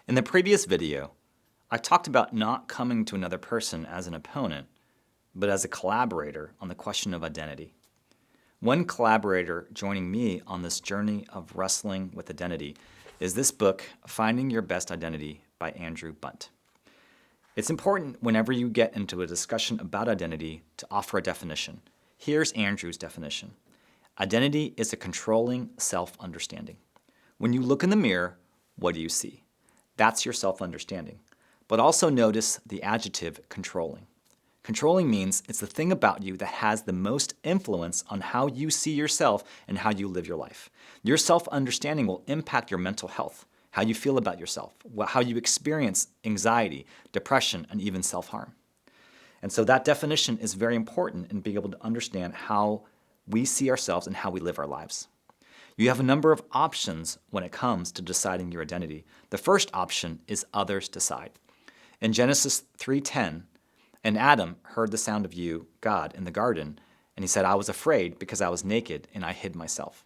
In the previous video, I talked about not coming to another person as an opponent, but as a collaborator on the question of identity. One collaborator joining me on this journey of wrestling with identity is this book, Finding Your Best Identity by Andrew Bunt. It's important whenever you get into a discussion about identity to offer a definition. Here's Andrew's definition. Identity is a controlling self-understanding. When you look in the mirror, what do you see? That's your self-understanding. But also notice the adjective controlling. Controlling means it's the thing about you that has the most influence on how you see yourself and how you live your life. Your self-understanding will impact your mental health, how you feel about yourself, how you experience anxiety, depression, and even self-harm. And so that definition is very important in being able to understand how we see ourselves and how we live our lives. You have a number of options when it comes to deciding your identity. The first option is others decide. In Genesis 3:10, and Adam heard the sound of you, God, in the garden, and he said, I was afraid because I was naked and I hid myself.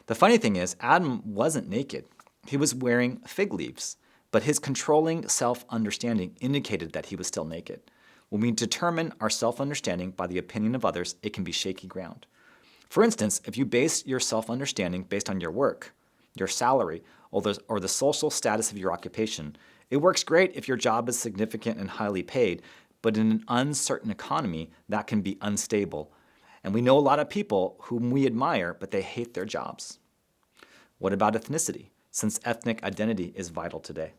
The funny thing is, Adam wasn't naked. He was wearing fig leaves, but his controlling self-understanding indicated that he was still naked. When we determine our self-understanding by the opinion of others, it can be shaky ground. For instance, if you base your self-understanding based on your work, your salary, or the social status of your occupation, it works great if your job is significant and highly paid, but in an uncertain economy, that can be unstable. And we know a lot of people whom we admire, but they hate their jobs. What about ethnicity, since ethnic identity is vital today?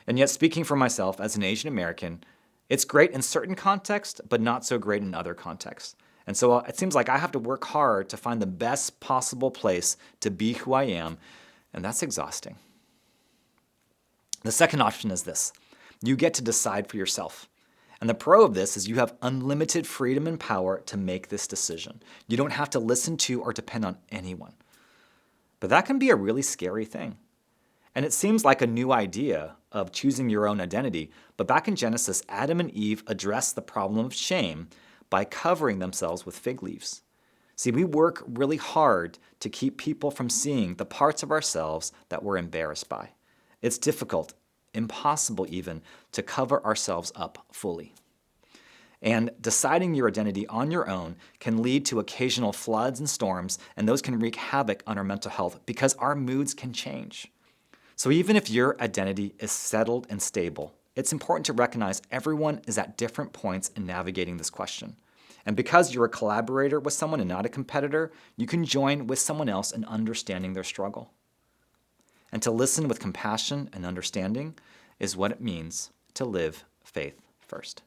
And yet, speaking for myself as an Asian American, it's great in certain contexts, but not so great in other contexts. And so it seems like I have to work hard to find the best possible place to be who I am, and that's exhausting. The second option is this. You get to decide for yourself. And the pro of this is you have unlimited freedom and power to make this decision. You don't have to listen to or depend on anyone. But that can be a really scary thing. And it seems like a new idea of choosing your own identity, but back in Genesis, Adam and Eve addressed the problem of shame by covering themselves with fig leaves. See, we work really hard to keep people from seeing the parts of ourselves that we're embarrassed by. It's difficult, impossible even, to cover ourselves up fully. And deciding your identity on your own can lead to occasional floods and storms, and those can wreak havoc on our mental health because our moods can change. So even if your identity is settled and stable, it's important to recognize everyone is at different points in navigating this question. And because you're a collaborator with someone and not a competitor, you can join with someone else in understanding their struggle. And to listen with compassion and understanding is what it means to live faith first.